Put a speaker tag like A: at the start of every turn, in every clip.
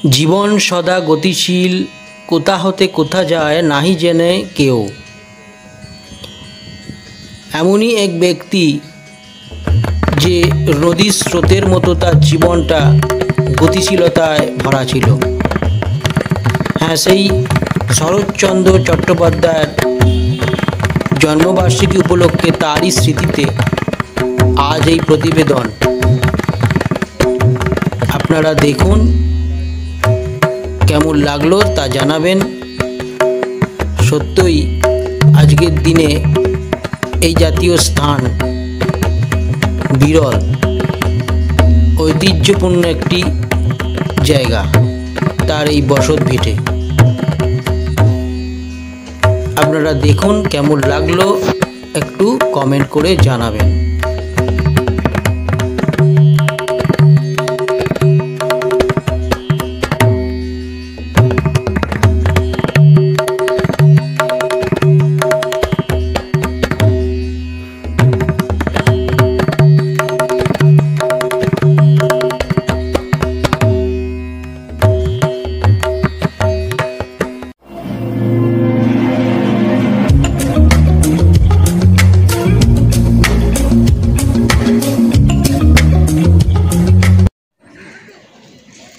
A: জীবন সদা গতিশীল, কোথা হতে কোথা যায় নাহি জেনে কেউ। এমনই এক ব্যক্তি যে নদীর স্রোতের মতো তার জীবনটা গতিশীলতায় ভরা ছিল। হ্যাঁ, সেই শরৎচন্দ্র চট্টোপাধ্যায়ের জন্মবার্ষিকী উপলক্ষে তারই স্মৃতিতে আজ এই প্রতিবেদন। আপনারা দেখুন, কেমন লাগলো তা জানাবেন। সত্যই আজকের দিনে এই জাতীয় স্থান বিরল, ঐতিহ্যপূর্ণ একটি জায়গা, তার এই বসত ভিটে। আপনারা দেখুন, কেমন লাগলো একটু কমেন্ট করে জানাবেন।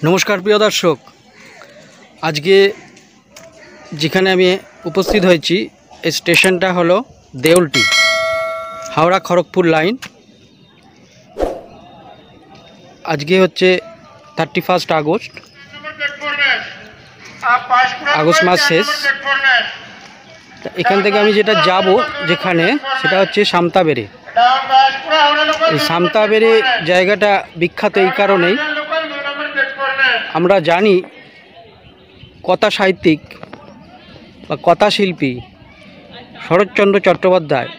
B: নমস্কার প্রিয় দর্শক, আজকে যেখানে আমি উপস্থিত হয়েছি এই স্টেশনটা হলো দেউলটি, হাওড়া খড়গপুর লাইন। আজকে হচ্ছে 31 আগস্ট মাস শেষ। এখান থেকে আমি যেটা যাব যেখানে, সেটা হচ্ছে সামতাবেড়ে। এই সামতাবেড়ে জায়গাটা বিখ্যাত এই কারণেই, আমরা জানি কথা সাহিত্যিক বা কথা শিল্পী শরৎচন্দ্র চট্টোপাধ্যায়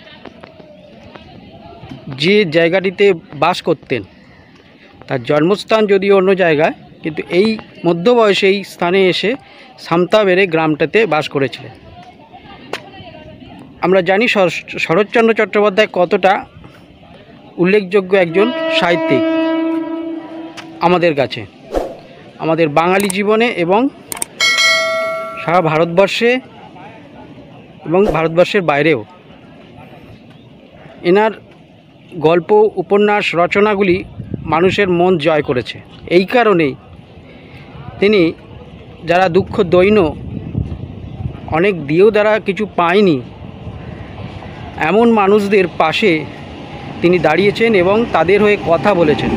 B: যে জায়গাটিতে বাস করতেন, তার জন্মস্থান যদিও অন্য জায়গায়, কিন্তু এই মধ্যবয়সে এই স্থানে এসে সামতাবেড়ে গ্রামটাতে বাস করেছিলেন। আমরা জানি শরৎচন্দ্র চট্টোপাধ্যায় কতটা উল্লেখযোগ্য একজন সাহিত্যিক আমাদের কাছে, আমাদের বাঙালি জীবনে এবং সারা ভারতবর্ষে এবং ভারতবর্ষের বাইরেও। এনার গল্প, উপন্যাস, রচনাগুলি মানুষের মন জয় করেছে। এই কারণেই তিনি, যারা দুঃখ দৈন্য অনেক দিয়েও যারা কিছু পায়নি, এমন মানুষদের পাশে তিনি দাঁড়িয়েছেন এবং তাদের হয়ে কথা বলেছেন।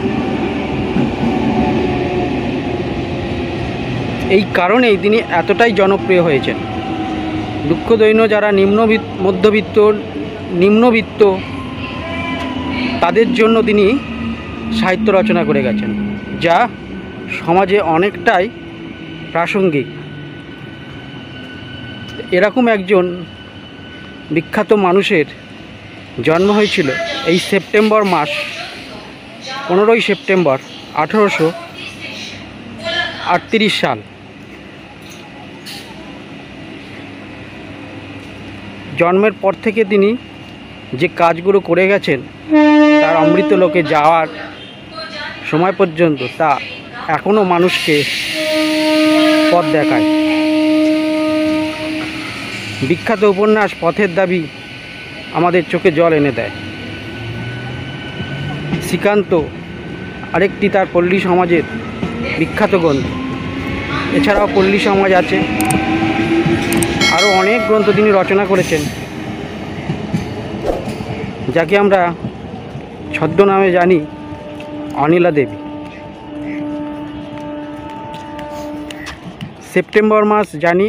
B: এই কারণেই তিনি এতটাই জনপ্রিয় হয়েছেন। দুঃখ দৈন্য যারা মধ্যবিত্ত, নিম্নবিত্ত, তাদের জন্য তিনি সাহিত্য রচনা করে গেছেন, যা সমাজে অনেকটাই প্রাসঙ্গিক। এরকম একজন বিখ্যাত মানুষের জন্ম হয়েছিল এই সেপ্টেম্বর মাস, 15ই সেপ্টেম্বর 1838 সাল। জন্মের পর থেকে তিনি যে কাজগুলো করে গেছেন, তার অমৃত লোকে যাওয়ার সময় পর্যন্ত তা এখনও মানুষকে পথ দেখায়। বিখ্যাত উপন্যাস পথের দাবি আমাদের চোখে জল এনে দেয়। শ্রীকান্ত আরেকটি তার পল্লী সমাজের বিখ্যাত গ্রন্থ। এছাড়াও পল্লী সমাজ আছে, আরও অনেক গ্রন্থ তিনি রচনা করেছেন, যাকে আমরা ছদ্মনামে জানি অনিলা দেবী। সেপ্টেম্বর মাস জানি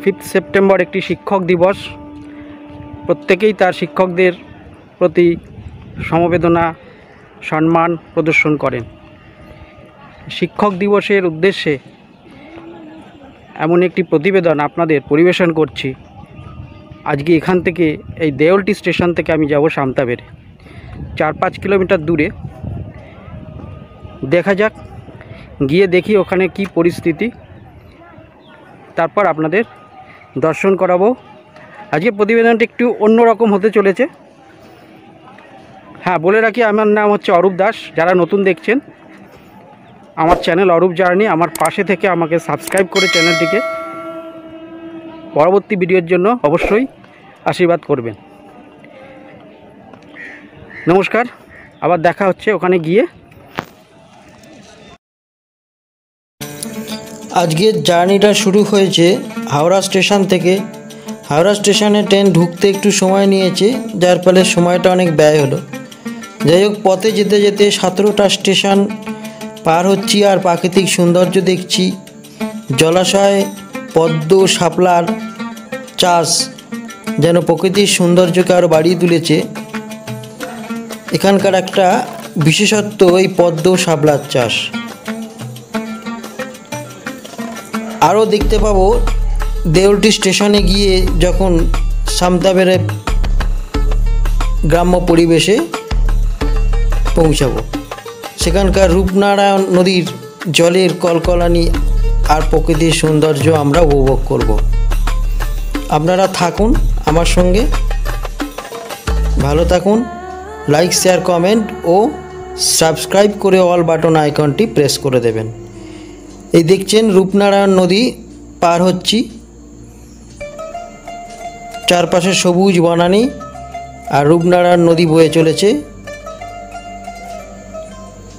B: 5 সেপ্টেম্বর একটি শিক্ষক দিবস। প্রত্যেকেই তার শিক্ষকদের প্রতি সমবেদনা, সম্মান প্রদর্শন করেন। শিক্ষক দিবসের উদ্দেশ্যে এমন একটি প্রতিবেদন আপনাদের পরিবেশন করছি। আজকে এখান থেকে, এই দেউলটি স্টেশন থেকে আমি যাব সামতাবেড়ে, 4-5 কিলোমিটার দূরে। দেখা যাক, গিয়ে দেখি ওখানে কি পরিস্থিতি, তারপর আপনাদের দর্শন করাবো। আজকে প্রতিবেদনটি একটু অন্যরকম হতে চলেছে। হ্যাঁ, বলে রাখি, আমার নাম হচ্ছে অরূপ দাস। যারা নতুন দেখছেন আমার চ্যানেল অরূপ জার্নি, আমার পাশে থেকে আমাকে সাবস্ক্রাইব করে চ্যানেলটিকে পরবর্তী ভিডিওর জন্য অবশ্যই আশীর্বাদ করবেন। নমস্কার, আবার দেখা হচ্ছে ওখানে গিয়ে।
A: আজকের জার্নিটা শুরু হয়েছে হাওড়া স্টেশন থেকে। হাওড়া স্টেশনে ট্রেন ঢুকতে একটু সময় নিয়েছে, যার ফলে সময়টা অনেক ব্যয় হলো। যাই হোক, পথে যেতে যেতে 17টা স্টেশন পার হচ্ছি আর প্রাকৃতিক সৌন্দর্য দেখছি। জলাশয়, পদ্ম, শাপলার চাষ যেন প্রকৃতির সৌন্দর্যকে আরও বাড়িয়ে তুলেছে। এখানকার একটা বিশেষত্ব এই পদ্ম শাপলার চাষ। আরও দেখতে পাবো দেউলটি স্টেশনে গিয়ে যখন সামতাবেড়ে গ্রাম্য পরিবেশে পৌঁছাবো, সেখানকার রূপনারায়ণ নদীর জলের কলকলানি আর প্রকৃতির সৌন্দর্য আমরা উপভোগ করব। আপনারা থাকুন আমার সঙ্গে, ভালো থাকুন। লাইক, শেয়ার, কমেন্ট ও সাবস্ক্রাইব করে অল বাটন আইকনটি প্রেস করে দেবেন। এই দেখছেন রূপনারায়ণ নদী পার হচ্ছি, চারপাশে সবুজ বনানী আর রূপনারায়ণ নদী বয়ে চলেছে।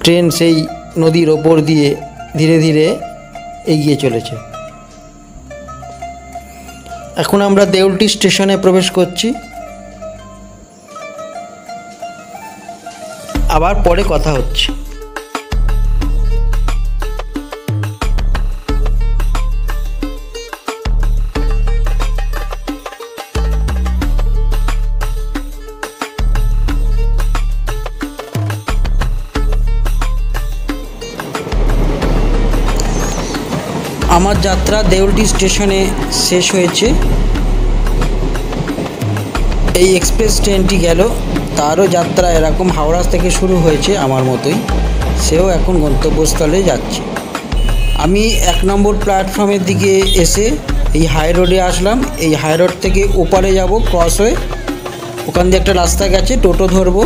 A: ট্রেন সেই নদীর ওপর দিয়ে ধীরে ধীরে এগিয়ে চলেছে। এখন আমরা দেউলটি স্টেশনে প্রবেশ করছি, আবার পরে কথা হচ্ছে। আমার যাত্রা দেউলটি স্টেশনে শেষ হয়েছে। এই এক্সপ্রেস ট্রেনটি গেল, তারও যাত্রা এরকম হাওড়া থেকে শুরু হয়েছে আমার মতোই। সেও এখন গন্তব্যস্থলে যাচ্ছে। আমি 1 নম্বর প্ল্যাটফর্মের দিকে এসে এই হাই রোডে আসলাম। এই হাই রোড থেকে ওপারে যাব ক্রস হয়ে। ওখান দিয়ে একটা রাস্তা গেছে, টোটো ধরবো।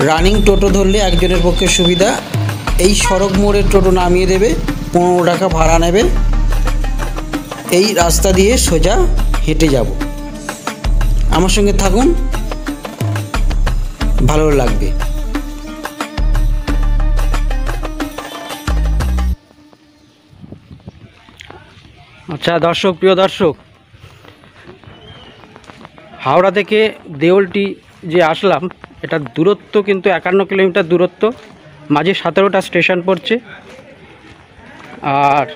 A: রানিং টোটো ধরলে একজনের পক্ষে সুবিধা। এই সড়ক মোড়ের টোটো নামিয়ে দেবে, 15 টাকা ভাড়া নেবে। এই রাস্তা দিয়ে সোজা হেঁটে যাব। আমার সঙ্গে থাকুন, ভালো লাগবে।
B: আচ্ছা দর্শক, প্রিয় দর্শক, হাওড়া থেকে দেউলটি যে আসলাম, এটা দূরত্ব কিন্তু 51 কিলোমিটার দূরত্ব। মাঝে 17টা স্টেশন পড়ছে। আর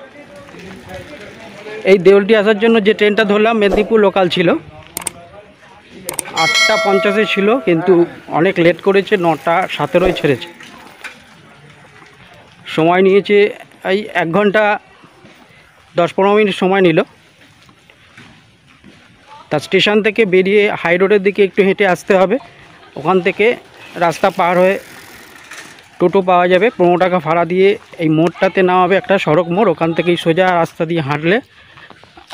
B: এই দেউলটি আসার জন্য যে ট্রেনটা ধরলাম মেদিনীপুর লোকাল ছিল, 8টা 50-এ ছিল, কিন্তু অনেক লেট করেছে, 9টা 17-য় ছেড়েছে। সময় নিয়েছে এই 1 ঘন্টা 10-15 মিনিট সময় নিল। তার স্টেশন থেকে বেরিয়ে হাই রোডের দিকে একটু হেঁটে আসতে হবে। ওখান থেকে রাস্তা পার হয়ে টোটো পাওয়া যাবে, 15 টাকা ভাড়া দিয়ে এই মোড়টাতে নামাবে, একটা সড়ক মোড়। ওখান থেকেই সোজা রাস্তা দিয়ে হাঁটলে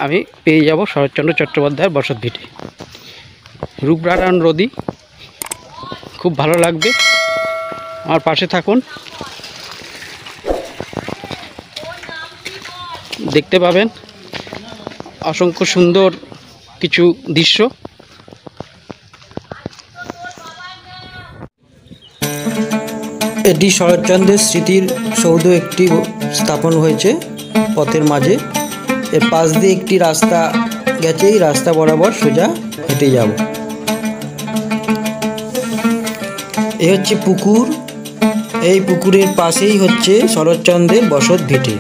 B: আমি পেয়ে যাব শরৎচন্দ্র চট্টোপাধ্যায়ের বসতভিটে। রূপনারায়ণ নদী খুব ভালো লাগবে, আমার পাশে থাকুন, দেখতে পাবেন অসংখ্য সুন্দর কিছু দৃশ্য।
A: এটি শরৎচন্দ্রের স্মৃতির সৌধ একটি স্থাপন হয়েছে পথের মাঝে। এর পাশ দিয়ে একটি রাস্তা গেছে, এই রাস্তা বরাবর সোজা হেঁটে যাব। এই হচ্ছে পুকুর। এই পুকুরের পাশেই হচ্ছে শরৎচন্দ্রের বসতভিটে।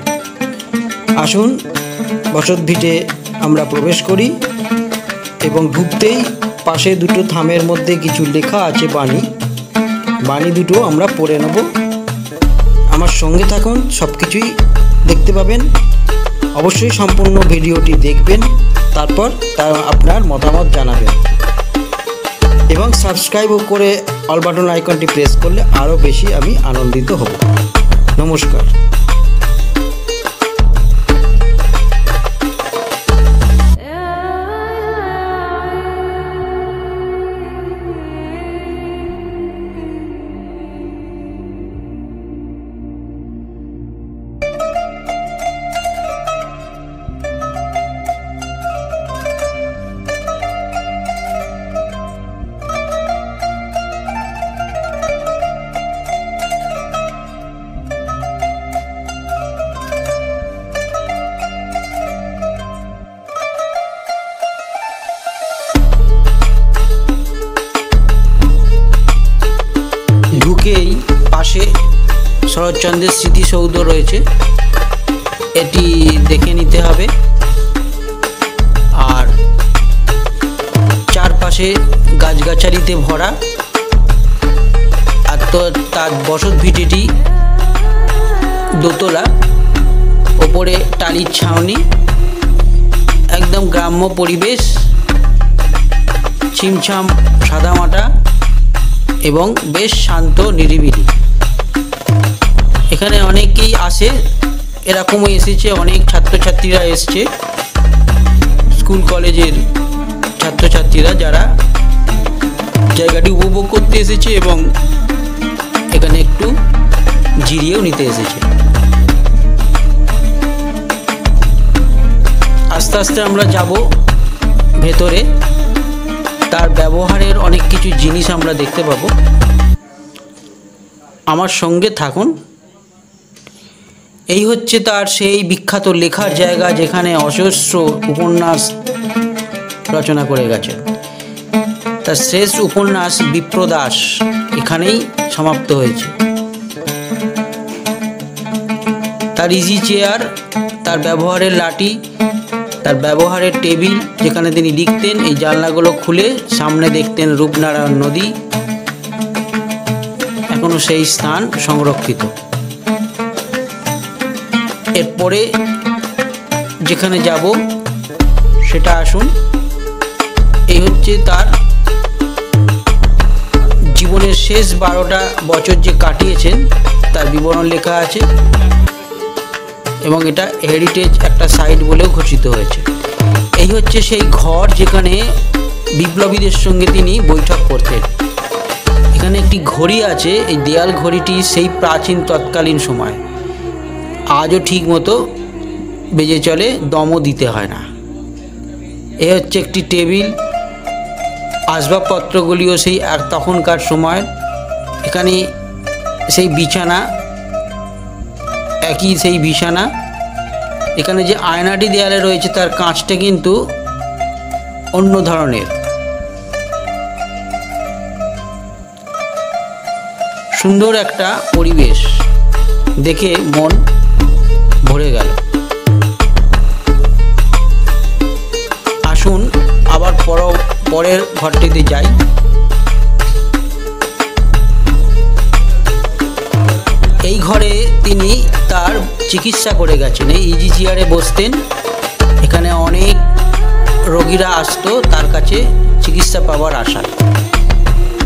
A: আসুন বসতভিটে আমরা প্রবেশ করি এবং ঢুকতেই পাশে দুটো থামের মধ্যে কিছু লেখা আছে বাণী দুটো আমরা পড়ে নেব। আমার সঙ্গে থাকুন, সব কিছুই দেখতে পাবেন। অবশ্যই সম্পূর্ণ ভিডিওটি দেখবেন, তারপর আপনার মতামত জানাবেন এবং সাবস্ক্রাইবও করে অল বাটন আইকনটি প্রেস করলে আরও বেশি আমি আনন্দিত হব। নমস্কার। শরৎচন্দ্রের স্মৃতিসৌধ রয়েছে, এটি দেখে নিতে হবে। আর চারপাশে গাছগাছালিতে ভরা, আর তো তার বসত ভিটেটি দোতলা, ওপরে টালির ছাউনি, একদম গ্রাম্য পরিবেশ, ছিমছাম সাদামাটা এবং বেশ শান্ত নিরিবিলি। এখানে অনেকেই আসে, এরকমও এসেছে, অনেক ছাত্রছাত্রীরা এসছে, স্কুল কলেজের ছাত্রছাত্রীরা, যারা জায়গাটি উপভোগ করতে এসেছে এবং এখানে একটু জিরিয়েও নিতে এসেছে। আস্তে আস্তে আমরা যাব ভেতরে, তার ব্যবহারের অনেক কিছু জিনিস আমরা দেখতে পাবো। আমার সঙ্গে থাকুন। এই হচ্ছে তার সেই বিখ্যাত লেখার জায়গা, যেখানে অজস্র উপন্যাস রচনা করে গেছেন। তার শেষ উপন্যাস বিপ্রদাস এখানেই সমাপ্ত হয়েছে। তার ইজি চেয়ার, তার ব্যবহারের লাঠি, তার ব্যবহারের টেবিল, যেখানে তিনি লিখতেন, এই জানলাগুলো খুলে সামনে দেখতেন রূপনারায়ণ নদী, এখনো সেই স্থান সংরক্ষিত। এরপরে যেখানে যাব সেটা আসুন। এই হচ্ছে তার জীবনের শেষ 12টা বছর যে কাটিয়েছেন তার বিবরণ লেখা আছে, এবং এটা হেরিটেজ একটা সাইট বলেও ঘোষিত হয়েছে। এই হচ্ছে সেই ঘর যেখানে বিপ্লবীদের সঙ্গে তিনি বৈঠক করতেন। এখানে একটি ঘড়ি আছে, এই দেয়াল ঘড়িটি সেই প্রাচীন তৎকালীন সময়, আজও ঠিক মতো বেজে চলে, দমও দিতে হয় না। এ হচ্ছে একটি টেবিল, আসবাবপত্রগুলিও সেই তখনকার সময়। এখানে সেই বিছানা, একই সেই বিছানা। এখানে যে আয়নাটি দেয়ালে রয়েছে তার কাঁচটা কিন্তু অন্য ধরনের। সুন্দর একটা পরিবেশ, দেখে মন ভরে গেল। আসুন আবার পরের ঘরটিতে যাই। এই ঘরে তিনি তার চিকিৎসা করে গেছেন। এই ইজি চেয়ারে বসতেন, এখানে অনেক রোগীরা আসতো তার কাছে চিকিৎসা পাওয়ার আশায়।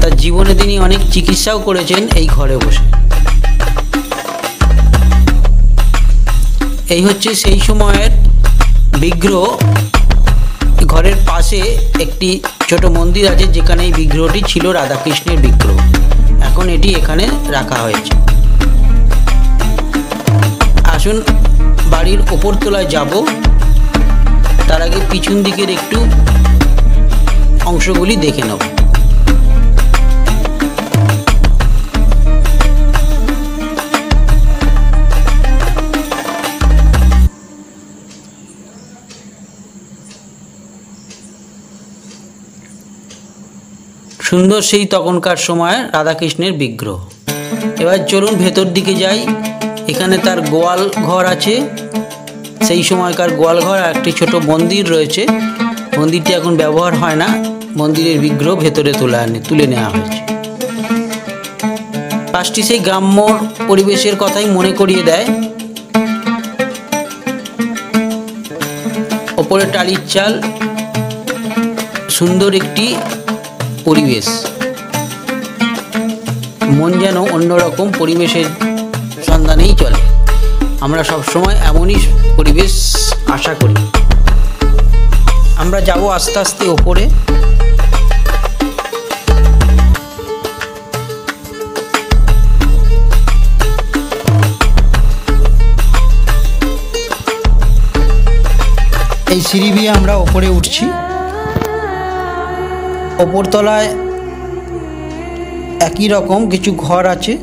A: তার জীবনে তিনি অনেক চিকিৎসাও করেছেন এই ঘরে বসে। এই হচ্ছে সেই সময়ের বিগ্রহ। ঘরের পাশে একটি ছোট মন্দির আছে, যেখানে এই বিগ্রহটি ছিল রাধাকৃষ্ণের বিগ্রহ। এখন এটি এখানে রাখা হয়েছে। আসুন বাড়ির ওপরতলায় যাব, তার আগে পিছন দিকের একটু অংশগুলি দেখে নেব। সুন্দর সেই তখনকার সময় রাধাকৃষ্ণের বিগ্রহ। এবার চলুন ভেতর দিকে যাই। এখানে তার গোয়াল ঘর আছে, সেই সময়কার গোয়াল ঘর, আর একটি ছোট মন্দির রয়েছে। মন্দিরটি এখন ব্যবহার হয় না, মন্দিরের বিগ্রহ ভেতরে তুলে নেওয়া হয়েছে। পাশটি সেই গ্রাম্য পরিবেশের কথাই মনে করিয়ে দেয়। ওপরে টালির চাল, সুন্দর একটি পরিবেশ, মন যেন অন্যরকম পরিবেশের সন্ধানেই চলে। আমরা সবসময় এমনই পরিবেশ আশা করি। আমরা যাব আস্তে আস্তে ওপরে। এই সিঁড়ি দিয়ে আমরা ওপরে উঠছি। ওপরতলায় একই রকম কিছু ঘর আছে।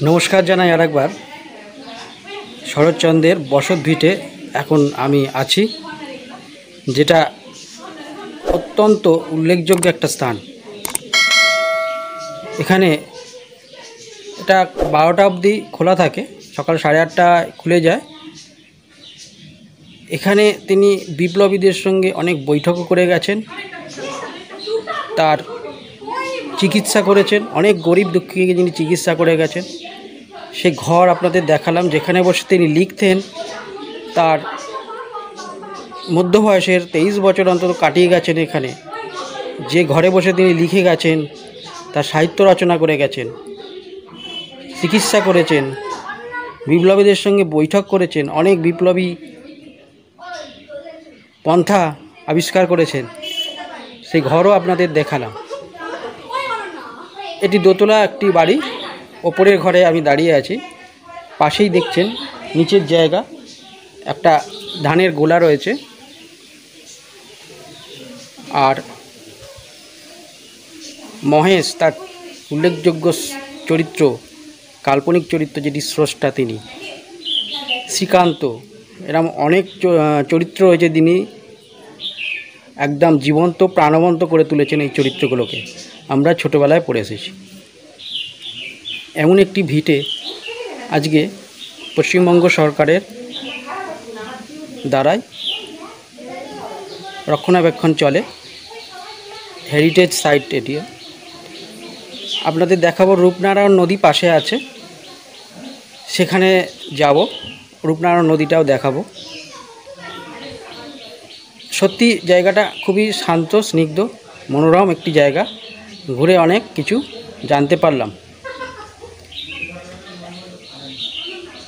B: নমস্কার জানাই আরেকবার। শরৎচন্দ্রের বসত ভিটে এখন আমি আছি, যেটা অত্যন্ত উল্লেখযোগ্য একটা স্থান। এখানে এটা 12টা অবধি খোলা থাকে, সকাল 8:30টায় খুলে যায়। এখানে তিনি বিপ্লবীদের সঙ্গে অনেক বৈঠকও করে গেছেন, তার চিকিৎসা করেছেন, অনেক গরিব দুঃখীকে যিনি চিকিৎসা করে গেছেন। সে ঘর আপনাদের দেখালাম, যেখানে বসে তিনি লিখতেন। তার মধ্য বয়সের 23 বছর অন্তত কাটিয়ে গেছেন এখানে। যে ঘরে বসে তিনি লিখে গেছেন, তার সাহিত্য রচনা করে গেছেন, চিকিৎসা করেছেন, বিপ্লবীদের সঙ্গে বৈঠক করেছেন, অনেক বিপ্লবী পন্থা আবিষ্কার করেছেন। সেই ঘরও আপনাদের দেখালাম। এটি দোতলা একটি বাড়ি, ওপরের ঘরে আমি দাঁড়িয়ে আছি। পাশেই দেখছেন নিচের জায়গা, একটা ধানের গোলা রয়েছে। আর মহেশ, তার উল্লেখযোগ্য চরিত্র, কাল্পনিক চরিত্র যেটি স্রষ্টা তিনি। শ্রীকান্ত, এরকম অনেক চরিত্র রয়েছে, তিনি একদম জীবন্ত প্রাণবন্ত করে তুলেছেন এই চরিত্রগুলোকে। আমরা ছোটোবেলায় পড়ে এসেছি। এমন একটি ভিটে আজকে পশ্চিমবঙ্গ সরকারের দ্বারাই রক্ষণাবেক্ষণ চলে। হেরিটেজ সাইট এটি। আপনাদের দেখাবো, রূপনারায়ণ নদী পাশে আছে, সেখানে যাব, রূপনারায়ণ নদীটাও দেখাবো। সত্যি জায়গাটা খুবই শান্ত, স্নিগ্ধ, মনোরম একটি জায়গা। ঘুরে অনেক কিছু জানতে পারলাম।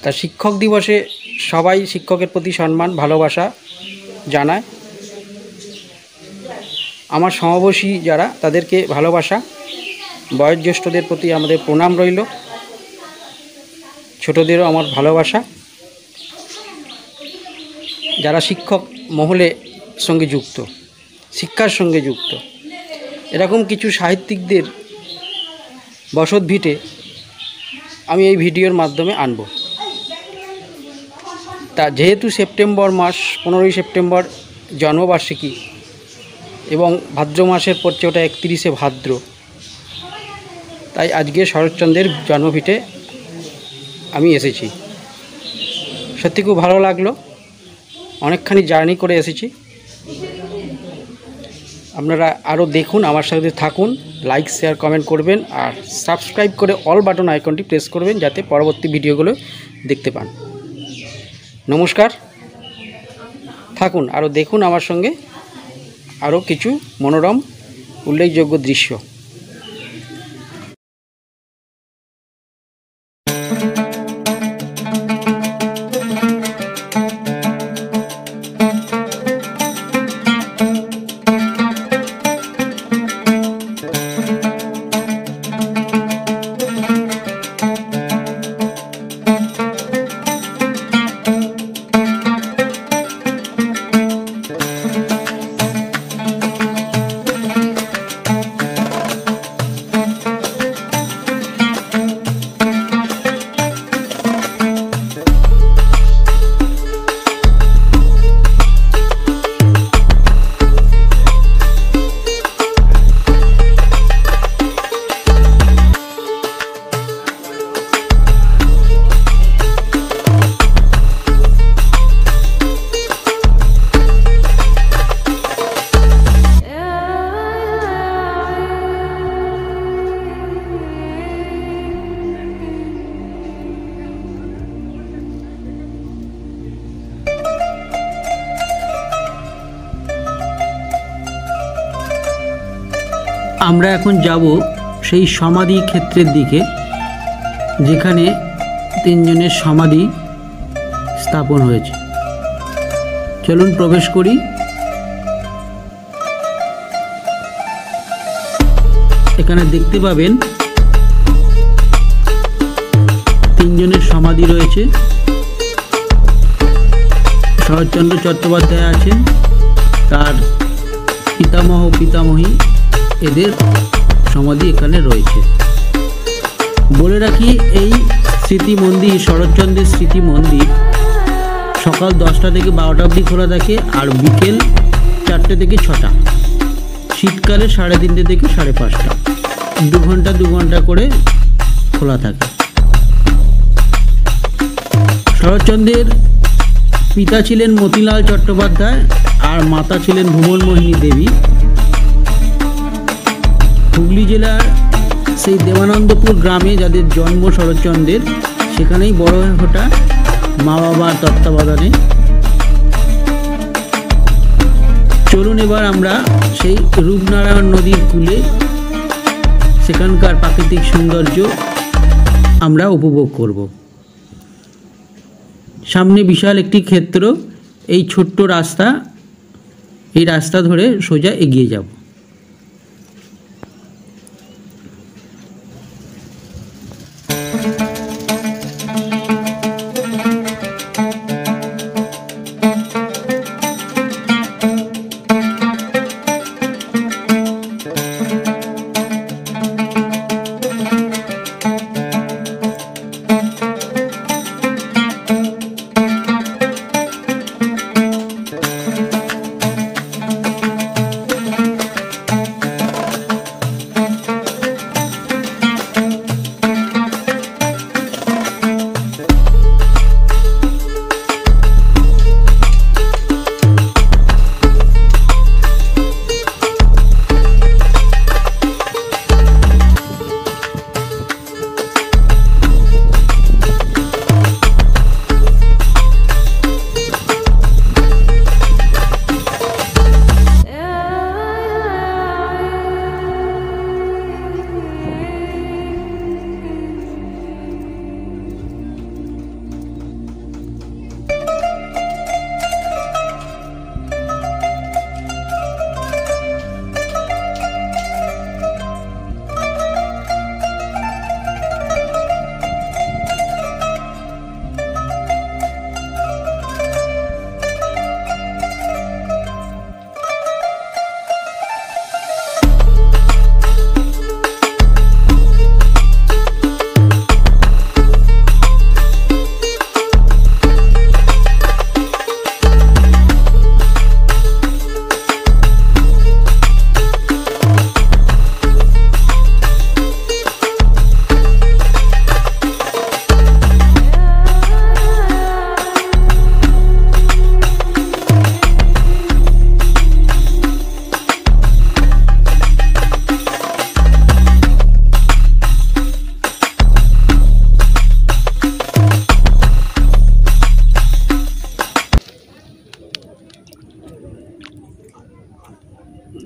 B: তা শিক্ষক দিবসে সবাই শিক্ষকের প্রতি সম্মান, ভালোবাসা জানায়। আমার সমবয়সী যারা, তাদেরকে ভালোবাসা, বয়োজ্যেষ্ঠদের প্রতি আমাদের প্রণাম রইল, ছোটদেরও আমার ভালোবাসা। যারা শিক্ষক মহলের সঙ্গে যুক্ত, শিক্ষার সঙ্গে যুক্ত, এরকম কিছু সাহিত্যিকদের বসত ভিটে আমি এই ভিডিওর মাধ্যমে আনব। তা যেহেতু সেপ্টেম্বর মাস, 15ই সেপ্টেম্বর জন্মবার্ষিকী, এবং ভাদ্র মাসের পড়ছে ওটা 31শে ভাদ্র, তাই আজকে শরৎচন্দ্রের জন্মভিটে আমি এসেছি। সত্যি খুব ভালো লাগলো, অনেকখানি জার্নি করে এসেছি। আপনারা আরও দেখুন, আমার সাথে থাকুন, লাইক, শেয়ার, কমেন্ট করবেন, আর সাবস্ক্রাইব করে অল বাটন আইকনটি প্রেস করবেন, যাতে পরবর্তী ভিডিওগুলো দেখতে পান। নমস্কার, থাকুন, আরও দেখুন আমার সঙ্গে আরও কিছু মনোরম উল্লেখযোগ্য দৃশ্য।
A: আমরা এখন যাব সেই সমাধি ক্ষেত্রের দিকে, যেখানে তিনজনের সমাধি স্থাপন হয়েছে। চলুন প্রবেশ করি। এখানে দেখতে পাবেন তিনজনের সমাধি রয়েছে। শরৎচন্দ্র চট্টোপাধ্যায় আছেন, তার পিতামহ পিতামহী, এদের সমাধি এখানে রয়েছে। বলে রাখি, এই স্মৃতি মন্দির, শরৎচন্দ্রের স্মৃতি মন্দির সকাল 10টা থেকে 12টা অবধি খোলা থাকে, আর বিকেল 4টে থেকে 6টা, শীতকালে 3:30 থেকে 5:30, 2 ঘন্টা করে খোলা থাকে। শরৎচন্দ্রের পিতা ছিলেন মতিলাল চট্টোপাধ্যায় আর মাতা ছিলেন ভুবনমোহিনী দেবী। হুগলি জেলার সেই দেবানন্দপুর গ্রামে যাদের জন্ম শরৎচন্দ্রের, সেখানেই বড় হয়ে ওঠা মা বাবার তত্ত্বাবধানে। চলুন এবার আমরা সেই রূপনারায়ণ নদীর কূলে সেখানকার প্রাকৃতিক সৌন্দর্য আমরা উপভোগ করব। সামনে বিশাল একটি ক্ষেত্র, এই ছোট্ট রাস্তা, এই রাস্তা ধরে সোজা এগিয়ে যাব।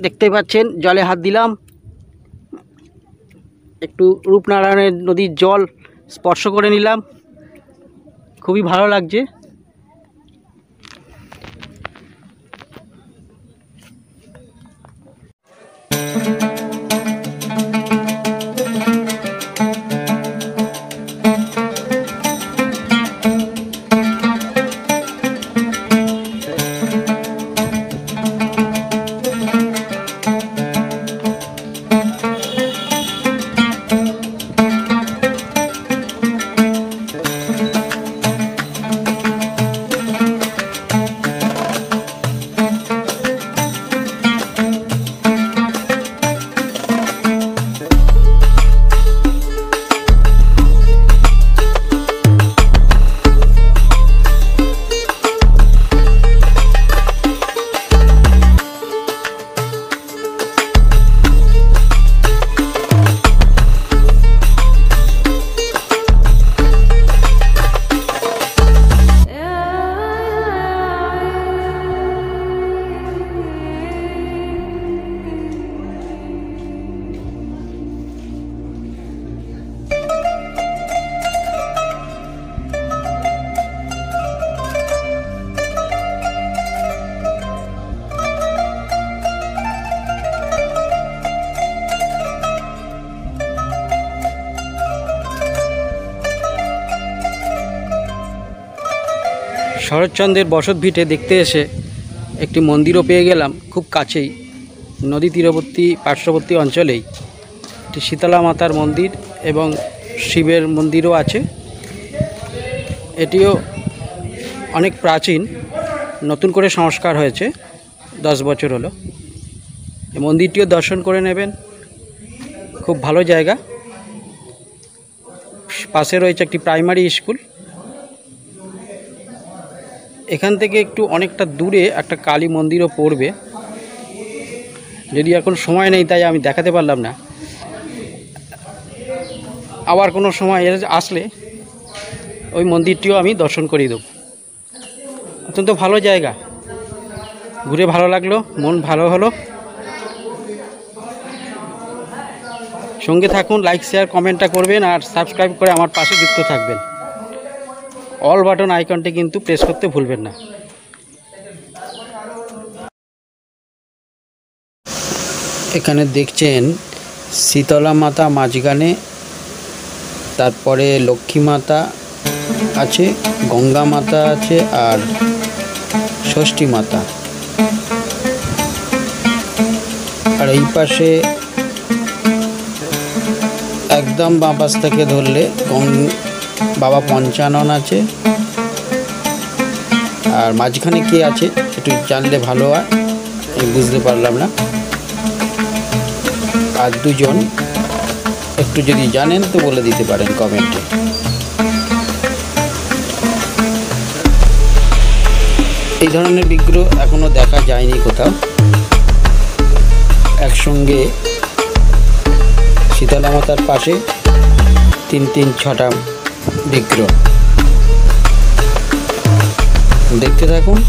B: দেখতে পাচ্ছেন জলে হাত দিলাম, একটু রূপনারায়ণের নদীর জল স্পর্শ করে নিলাম, খুবই ভালো লাগছে। শরৎচন্দ্রের বসত ভিটে দেখতে এসে একটি মন্দিরও পেয়ে গেলাম খুব কাছেই, নদী তীরবর্তী পার্শ্ববর্তী অঞ্চলেই একটি শীতলা মাতার মন্দির এবং শিবের মন্দিরও আছে। এটিও অনেক প্রাচীন, নতুন করে সংস্কার হয়েছে, 10 বছর হলো। এই মন্দিরটিও দর্শন করে নেবেন, খুব ভালো জায়গা। পাশে রয়েছে একটি প্রাইমারি স্কুল। এখান থেকে একটু অনেকটা দূরে একটা কালী মন্দিরও পড়বে, যদি এখন সময় নেই তাই আমি দেখাতে পারলাম না। আবার কোনো সময় আসলে ওই মন্দিরটিও আমি দর্শন করিয়ে দেব। অত্যন্ত ভালো জায়গা, ঘুরে ভালো লাগলো, মন ভালো হলো। সঙ্গে থাকুন, লাইক শেয়ার কমেন্টটা করবেন আর সাবস্ক্রাইব করে আমার পাশে যুক্ত থাকবেন। অল বাটন আইকনটি কিন্তু প্রেস করতে ভুলবেন না। এখানে দেখছেন শীতলা মাতা মাঝখানে, তারপরে লক্ষ্মী মাতা আছে, গঙ্গা মাতা আছে আর ষষ্ঠী মাতা। আর এই পাশে একদম বাঁ পাশ থেকে ধরলে বাবা পঞ্চানন আছে। আর মাঝখানে কে আছে একটু জানলে ভালো হয়, আমি বুঝতে পারলাম না। আর দুজন একটু যদি জানেন তো বলে দিতে পারেন কমেন্টে। এই ধরনের বিগ্রহ এখনো দেখা যায়নি কোথাও। একসঙ্গে শীতলা মাতার পাশে 3-6টা বিগ্রহ। দেখতে থাকুন।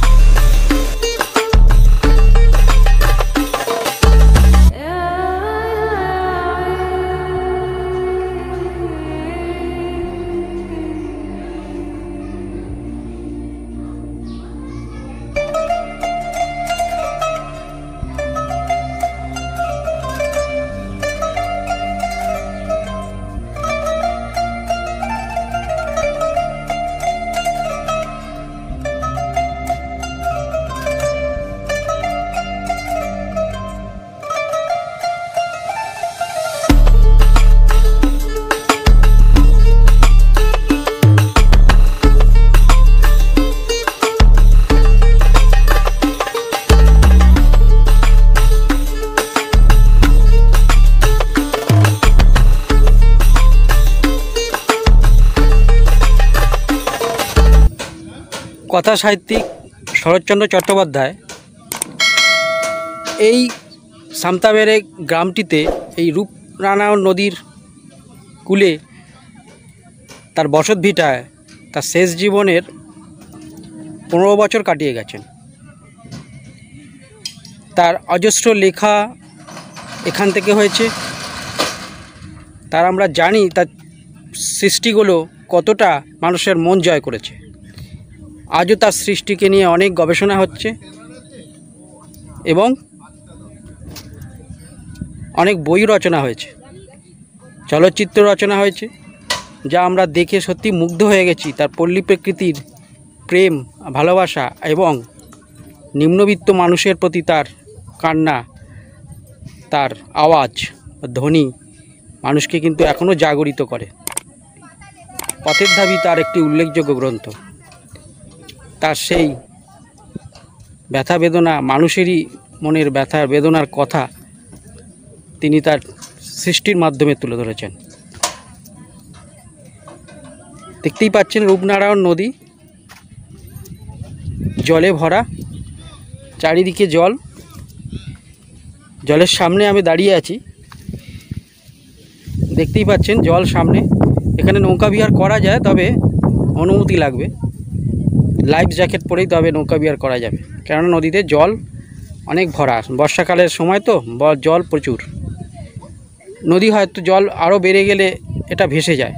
B: কথা সাহিত্যিক শরৎচন্দ্র চট্টোপাধ্যায় এই সামতাবেড়ে গ্রামটিতে, এই রূপনারায়ণ নদীর কূলে তার বসত ভিটায় তার শেষ জীবনের 15 বছর কাটিয়ে গেছেন। তার অজস্র লেখা এখান থেকে হয়েছে। তার আমরা জানি তার সৃষ্টিগুলো কতটা মানুষের মন জয় করেছে। আজও তার সৃষ্টিকে নিয়ে অনেক গবেষণা হচ্ছে এবং অনেক বই রচনা হয়েছে, চলচ্চিত্র রচনা হয়েছে, যা আমরা দেখে সত্যি মুগ্ধ হয়ে গেছি। তার পল্লী প্রকৃতির প্রেম, ভালোবাসা এবং নিম্নবিত্ত মানুষের প্রতি তার কান্না, তার আওয়াজ, ধ্বনি মানুষকে কিন্তু এখনও জাগরিত করে। পথের ধাবি তার একটি উল্লেখযোগ্য গ্রন্থ। তার সেই ব্যথা বেদনা, মানুষেরই মনের ব্যথা বেদনার কথা তিনি তার সৃষ্টির মাধ্যমে তুলে ধরেছেন। দেখতেই পাচ্ছেন রূপনারায়ণ নদী জলে ভরা, চারিদিকে জল। জলের সামনে আমি দাঁড়িয়ে আছি, দেখতেই পাচ্ছেন জল সামনে। এখানে নৌকা বিহার করা যায়, তবে অনুমতি লাগবে। লাইফ জ্যাকেট পরেই তবে নৌকা বিহার করা যাবে, কেননা নদীতে জল অনেক ভরা। বর্ষাকালের সময় তো জল প্রচুর। নদী হয়তো জল আরও বেড়ে গেলে এটা ভেসে যায়।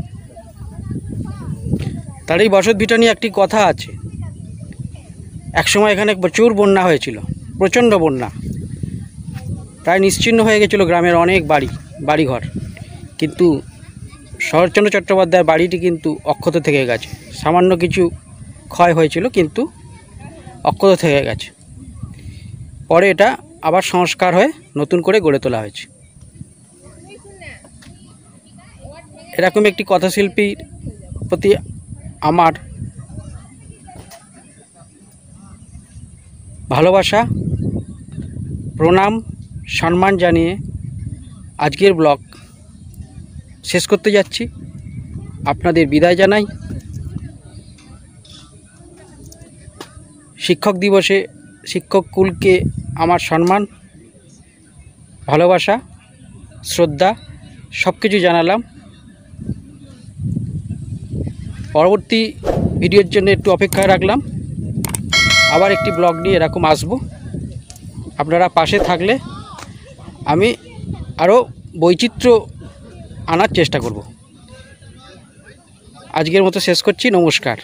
B: তার এই বসত ভিটা নিয়ে একটি কথা আছে। একসময় এখানে প্রচুর বন্যা হয়েছিল, প্রচণ্ড বন্যা, প্রায় নিশ্চিহ্ন হয়ে গেছিলো গ্রামের অনেক বাড়িঘর। কিন্তু শরৎচন্দ্র চট্টোপাধ্যায়ের বাড়িটি কিন্তু অক্ষত থেকে গেছে। সামান্য কিছু ক্ষয় হয়েছিল, কিন্তু অক্ষত থেকে গেছে। পরে এটা আবার সংস্কার হয়ে নতুন করে গড়ে তোলা হয়েছে। এরকম একটি কথাশিল্পীর প্রতি আমার ভালোবাসা, প্রণাম, সম্মান জানিয়ে আজকের ব্লগ শেষ করতে যাচ্ছি। আপনাদের বিদায় জানাই। শিক্ষক দিবসে শিক্ষক কুলকে আমার সম্মান, ভালোবাসা, শ্রদ্ধা সব কিছু জানালাম। পরবর্তী ভিডিওর জন্য একটু অপেক্ষায় রাখলাম। আবার একটি ব্লগ নিয়ে এরকম আসব। আপনারা পাশে থাকলে আমি আরও বৈচিত্র্য আনার চেষ্টা করব। আজকের মতো শেষ করছি। নমস্কার।